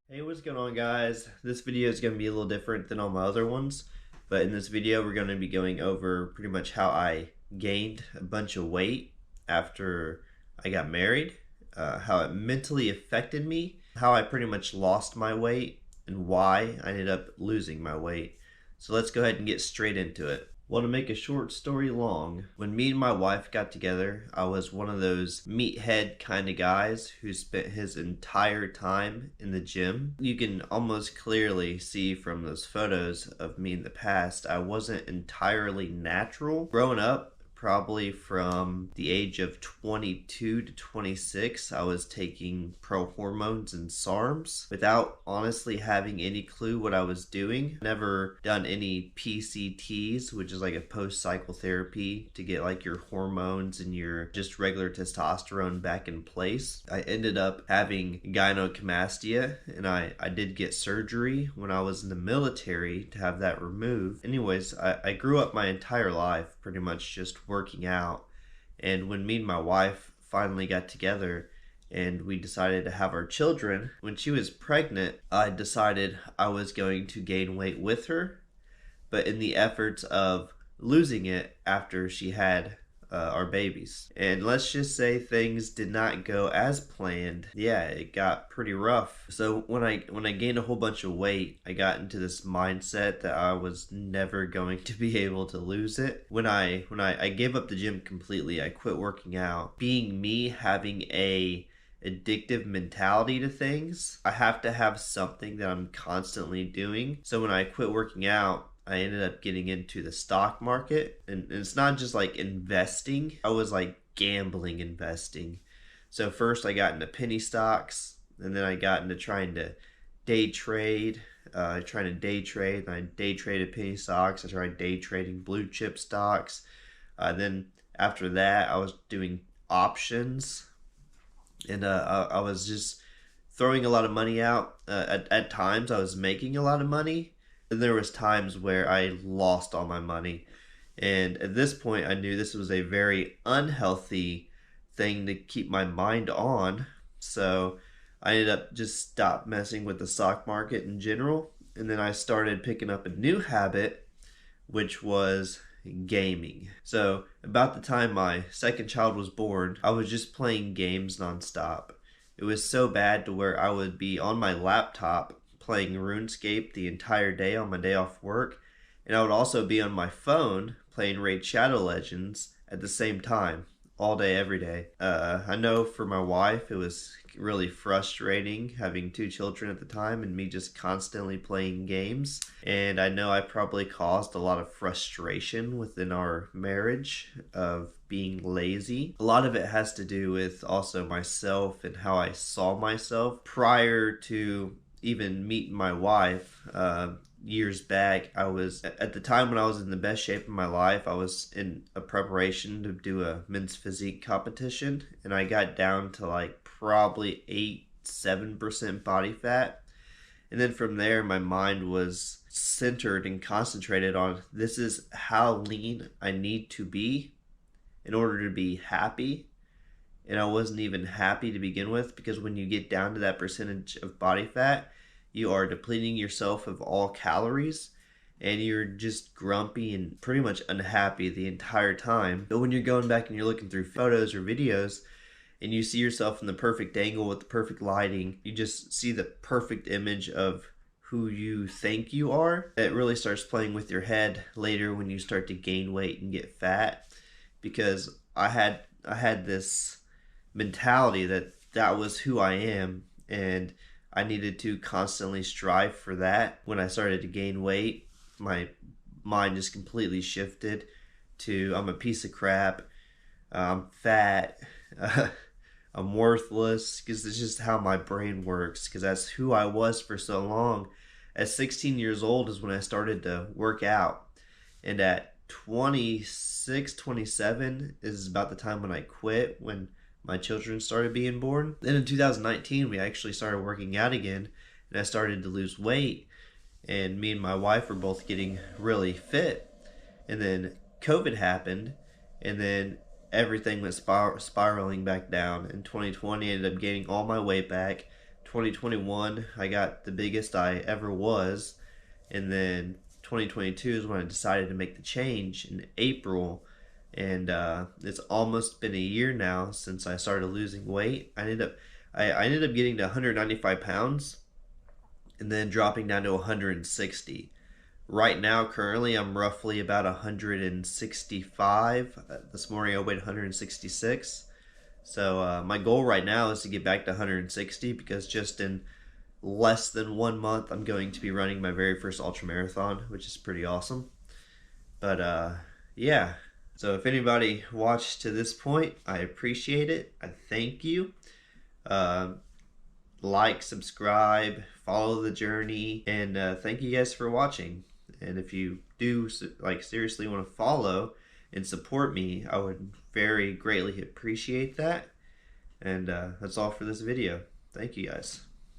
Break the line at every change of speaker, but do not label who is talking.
Hey, what's going on, guys? This video is going to be a little different than all my other ones, but in this video we're going to be going over pretty much how I gained a bunch of weight after I got married, how it mentally affected me, how I pretty much lost my weight, and why I ended up losing my weight. So let's go ahead and get straight into it. Well, to make a short story long, when me and my wife got together, I was one of those meathead kind of guys who spent his entire time in the gym. You can almost clearly see from those photos of me in the past, I wasn't entirely natural. Growing up, probably from the age of 22 to 26, I was taking pro hormones and SARMs without honestly having any clue what I was doing. Never done any PCTs, which is like a post-cycle therapy to get like your hormones and your just regular testosterone back in place. I ended up having gynecomastia, and I did get surgery when I was in the military to have that removed. Anyways, I grew up my entire life pretty much just working out, and when me and my wife finally got together and we decided to have our children, when she was pregnant, I decided I was going to gain weight with her, but in the efforts of losing it after she had our babies. And let's just say things did not go as planned. Yeah, it got pretty rough. So when I gained a whole bunch of weight, I got into this mindset that I was never going to be able to lose it. When I gave up the gym completely, I quit working out. Being me, having a addictive mentality to things, I have to have something that I'm constantly doing. So when I quit working out, I ended up getting into the stock market, and it's not just like investing. I was like gambling investing. So first I got into penny stocks, and then I got into trying to day trade, and I day traded penny stocks. I tried day trading blue chip stocks. Then after that, I was doing options, and I was just throwing a lot of money out. At times I was making a lot of money, and there was times where I lost all my money. And at this point, I knew this was a very unhealthy thing to keep my mind on. So I ended up just stopped messing with the stock market in general. And then I started picking up a new habit, which was gaming. So about the time my second child was born, I was just playing games nonstop. It was so bad to where I would be on my laptop playing RuneScape the entire day on my day off work, and I would also be on my phone playing Raid Shadow Legends at the same time, all day, every day. I know for my wife, it was really frustrating having two children at the time and me just constantly playing games. And I know I probably caused a lot of frustration within our marriage of being lazy. A lot of it has to do with also myself and how I saw myself prior to even meeting my wife. Years back, I was at the time when I was in the best shape of my life. I was in a preparation to do a men's physique competition, and I got down to like probably 7% body fat. And then from there, my mind was centered and concentrated on this is how lean I need to be in order to be happy. And I wasn't even happy to begin with, because when you get down to that percentage of body fat, you are depleting yourself of all calories, and you're just grumpy and pretty much unhappy the entire time. But when you're going back and you're looking through photos or videos and you see yourself in the perfect angle with the perfect lighting, you just see the perfect image of who you think you are. It really starts playing with your head later when you start to gain weight and get fat, because I had this mentality that that was who I am, and I needed to constantly strive for that. When I started to gain weight, my mind just completely shifted to I'm a piece of crap, I'm fat, I'm worthless, because it's just how my brain works, because that's who I was for so long. At 16 years old is when I started to work out, and at 26, 27 is about the time when I quit, when my children started being born. Then in 2019, we actually started working out again, and I started to lose weight, and me and my wife were both getting really fit. And then COVID happened, and then everything went spiraling back down. In 2020, I ended up gaining all my weight back. 2021, I got the biggest I ever was. And then 2022 is when I decided to make the change in April. And it's almost been a year now since I started losing weight. I ended up getting to 195 pounds and then dropping down to 160. Right now, currently, I'm roughly about 165. This morning I weighed 166. So my goal right now is to get back to 160 because just in less than 1 month I'm going to be running my very first ultra marathon, which is pretty awesome. But yeah, so if anybody watched to this point, I appreciate it. I thank you. Like, subscribe, follow the journey, and thank you guys for watching. And if you do seriously want to follow and support me, I would very greatly appreciate that. And that's all for this video. Thank you guys.